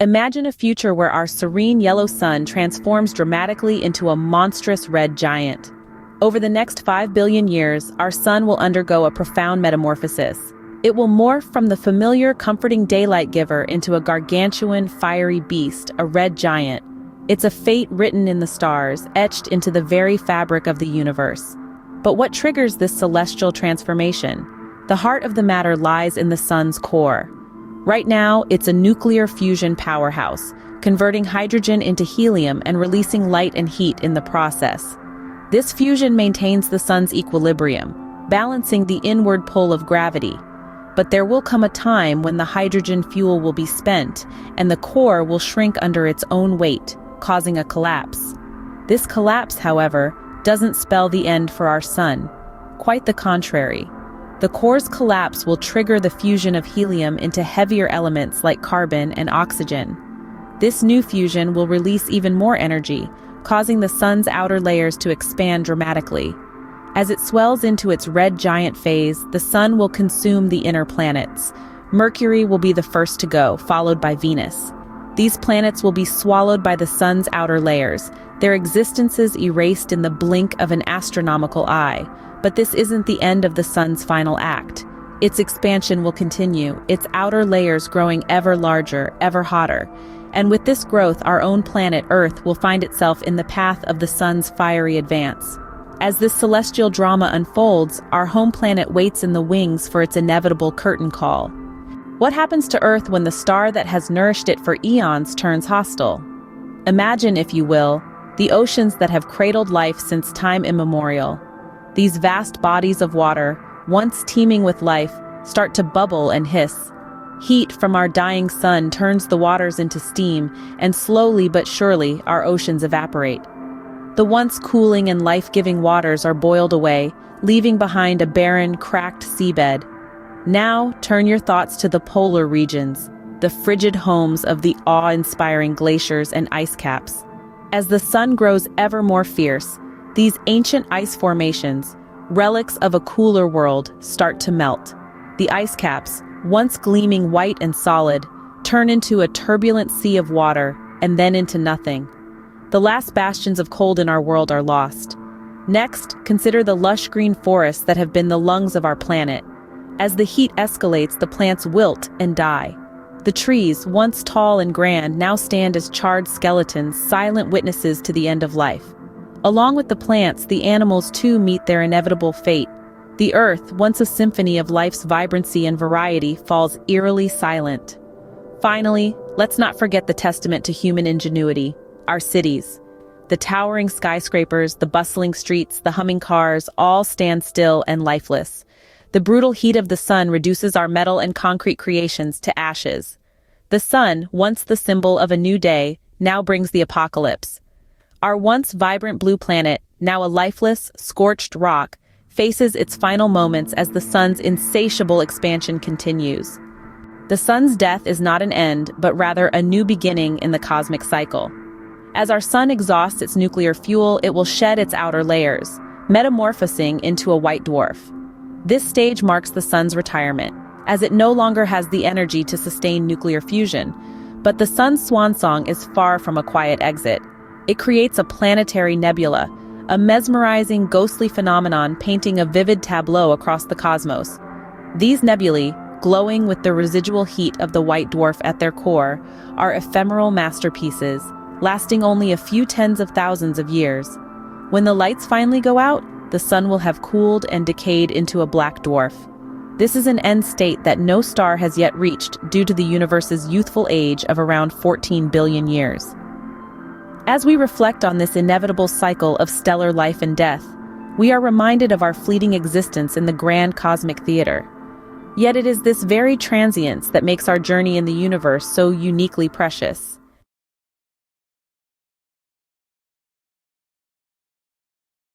Imagine a future where our serene yellow sun transforms dramatically into a monstrous red giant. Over the next 5 billion years, our sun will undergo a profound metamorphosis. It will morph from the familiar, comforting daylight giver into a gargantuan, fiery beast, a red giant. It's a fate written in the stars, etched into the very fabric of the universe. But what triggers this celestial transformation? The heart of the matter lies in the sun's core. Right now, it's a nuclear fusion powerhouse, converting hydrogen into helium and releasing light and heat in the process. This fusion maintains the sun's equilibrium, balancing the inward pull of gravity. But there will come a time when the hydrogen fuel will be spent, and the core will shrink under its own weight, causing a collapse. This collapse, however, doesn't spell the end for our sun. Quite the contrary. The core's collapse will trigger the fusion of helium into heavier elements like carbon and oxygen. This new fusion will release even more energy, causing the sun's outer layers to expand dramatically. As it swells into its red giant phase, the sun will consume the inner planets. Mercury will be the first to go, followed by Venus. These planets will be swallowed by the sun's outer layers, their existences erased in the blink of an astronomical eye. But this isn't the end of the sun's final act. Its expansion will continue, its outer layers growing ever larger, ever hotter. And with this growth, our own planet, Earth, will find itself in the path of the sun's fiery advance. As this celestial drama unfolds, our home planet waits in the wings for its inevitable curtain call. What happens to Earth when the star that has nourished it for eons turns hostile? Imagine, if you will, the oceans that have cradled life since time immemorial. These vast bodies of water, once teeming with life, start to bubble and hiss. Heat from our dying sun turns the waters into steam, and slowly but surely our oceans evaporate. The once cooling and life-giving waters are boiled away, leaving behind a barren, cracked seabed. Now turn your thoughts to the polar regions, the frigid homes of the awe-inspiring glaciers and ice caps. As the sun grows ever more fierce, these ancient ice formations, relics of a cooler world, start to melt. The ice caps, once gleaming white and solid, turn into a turbulent sea of water, and then into nothing. The last bastions of cold in our world are lost. Next, consider the lush green forests that have been the lungs of our planet. As the heat escalates, the plants wilt and die. The trees, once tall and grand, now stand as charred skeletons, silent witnesses to the end of life. Along with the plants, the animals too meet their inevitable fate. The earth, once a symphony of life's vibrancy and variety, falls eerily silent. Finally, let's not forget the testament to human ingenuity, our cities. The towering skyscrapers, the bustling streets, the humming cars, all stand still and lifeless. The brutal heat of the sun reduces our metal and concrete creations to ashes. The sun, once the symbol of a new day, now brings the apocalypse. Our once vibrant blue planet, now a lifeless, scorched rock, faces its final moments as the sun's insatiable expansion continues. The sun's death is not an end, but rather a new beginning in the cosmic cycle. As our sun exhausts its nuclear fuel, it will shed its outer layers, metamorphosing into a white dwarf. This stage marks the sun's retirement, as it no longer has the energy to sustain nuclear fusion. But the sun's swan song is far from a quiet exit. It creates a planetary nebula, a mesmerizing, ghostly phenomenon painting a vivid tableau across the cosmos. These nebulae, glowing with the residual heat of the white dwarf at their core, are ephemeral masterpieces, lasting only a few tens of thousands of years. When the lights finally go out, the sun will have cooled and decayed into a black dwarf. This is an end state that no star has yet reached due to the universe's youthful age of around 14 billion years. As we reflect on this inevitable cycle of stellar life and death, we are reminded of our fleeting existence in the grand cosmic theater. Yet it is this very transience that makes our journey in the universe so uniquely precious.